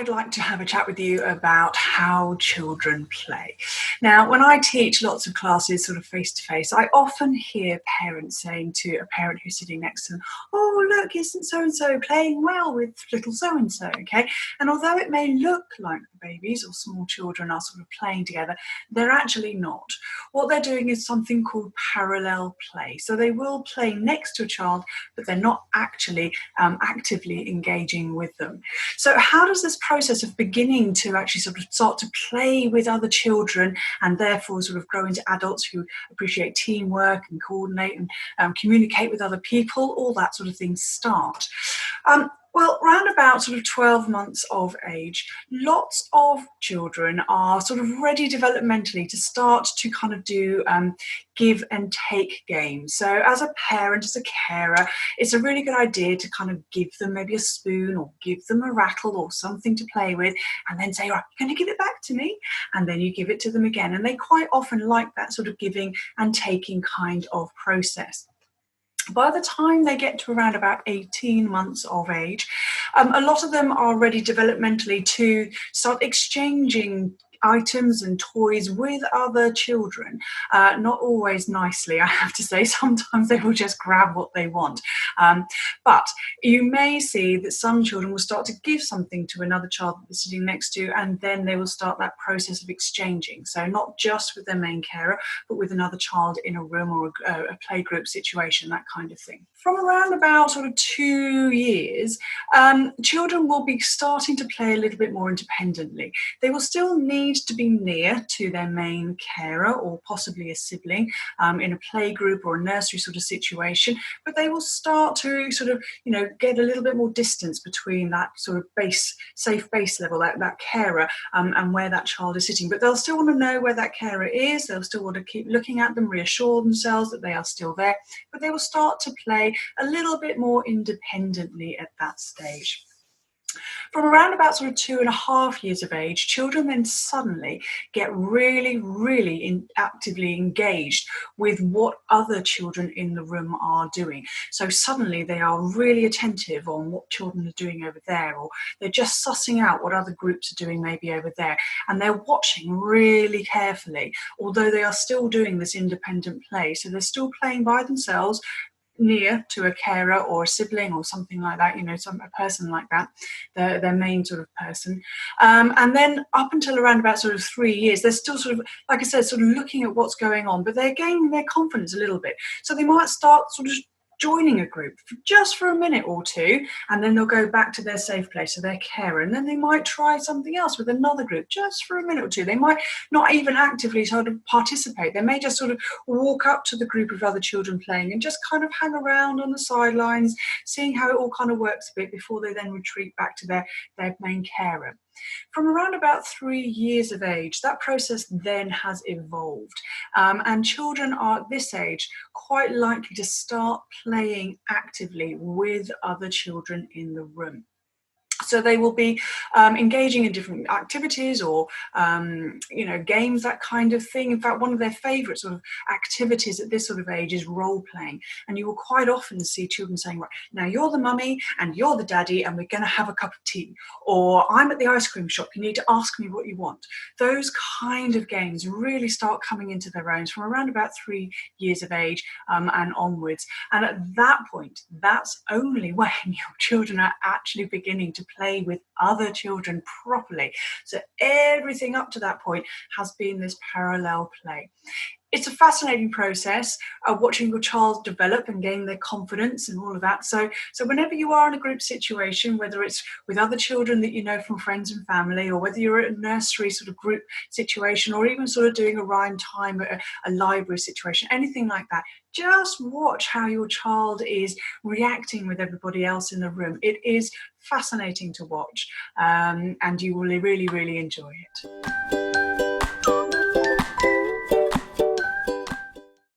I'd like to have a chat with you about how children play. Now, when I teach lots of classes sort of face to face, I often hear parents saying to a parent who's sitting next to them, "Oh, look, isn't so-and-so playing well with little so-and-so," okay? And although it may look like the babies or small children are sort of playing together, they're actually not. What they're doing is something called parallel play. So they will play next to a child, but they're not actually actively engaging with them. So how does this process of beginning to actually sort of start to play with other children and therefore sort of grow into adults who appreciate teamwork and coordinate and communicate with other people, all that sort of thing start? Well, around about sort of 12 months of age, lots of children are sort of ready developmentally to start to kind of do give and take games. So as a parent, as a carer, it's a really good idea to kind of give them maybe a spoon or give them a rattle or something to play with and then say, "Right, you're going to give it back to me?" And then you give it to them again. And they quite often like that sort of giving and taking kind of process. By the time they get to around about 18 months of age, a lot of them are ready developmentally to start exchanging items and toys with other children. Not always nicely, I have to say. Sometimes they will just grab what they want. But you may see that some children will start to give something to another child that they're sitting next to, and then they will start that process of exchanging. So not just with their main carer, but with another child in a room or a playgroup situation, that kind of thing. From around about sort of 2 years, children will be starting to play a little bit more independently. They will still need to be near to their main carer or possibly a sibling in a playgroup or a nursery sort of situation, but they will start to sort of, get a little bit more distance between that sort of safe base level, that carer and where that child is sitting. But they'll still want to know where that carer is. They'll still want to keep looking at them, reassure themselves that they are still there, but they will start to play a little bit more independently at that stage. From around about sort of 2.5 years of age, children then suddenly get really actively engaged with what other children in the room are doing. So suddenly they are really attentive on what children are doing over there, or they're just sussing out what other groups are doing maybe over there. And they're watching really carefully, although they are still doing this independent play. So they're still playing by themselves, near to a carer or a sibling or something like that, a person like that, their main sort of person. And then up until around about sort of 3 years, they're still sort of, like I said, sort of looking at what's going on, but they're gaining their confidence a little bit. So they might start sort of joining a group just for a minute or two, and then they'll go back to their safe place, so their carer, and then they might try something else with another group just for a minute or two. They might not even actively sort of participate. They may just sort of walk up to the group of other children playing and just kind of hang around on the sidelines, seeing how it all kind of works a bit before they then retreat back to their main carer. From around about 3 years of age, that process then has evolved. And children are at this age quite likely to start playing actively with other children in the room. So they will be engaging in different activities or, games, that kind of thing. In fact, one of their favourite sort of activities at this sort of age is role-playing. And you will quite often see children saying, "Right, now you're the mummy and you're the daddy and we're going to have a cup of tea." Or, "I'm at the ice cream shop, you need to ask me what you want." Those kind of games really start coming into their own from around about 3 years of age and onwards. And at that point, that's only when your children are actually beginning to play with other children properly. So everything up to that point has been this parallel play. It's a fascinating process of watching your child develop and gain their confidence and all of that. So whenever you are in a group situation, whether it's with other children that you know from friends and family, or whether you're at a nursery sort of group situation, or even sort of doing a rhyme time at a library situation, anything like that, just watch how your child is reacting with everybody else in the room. It is fascinating to watch, and you will really enjoy it.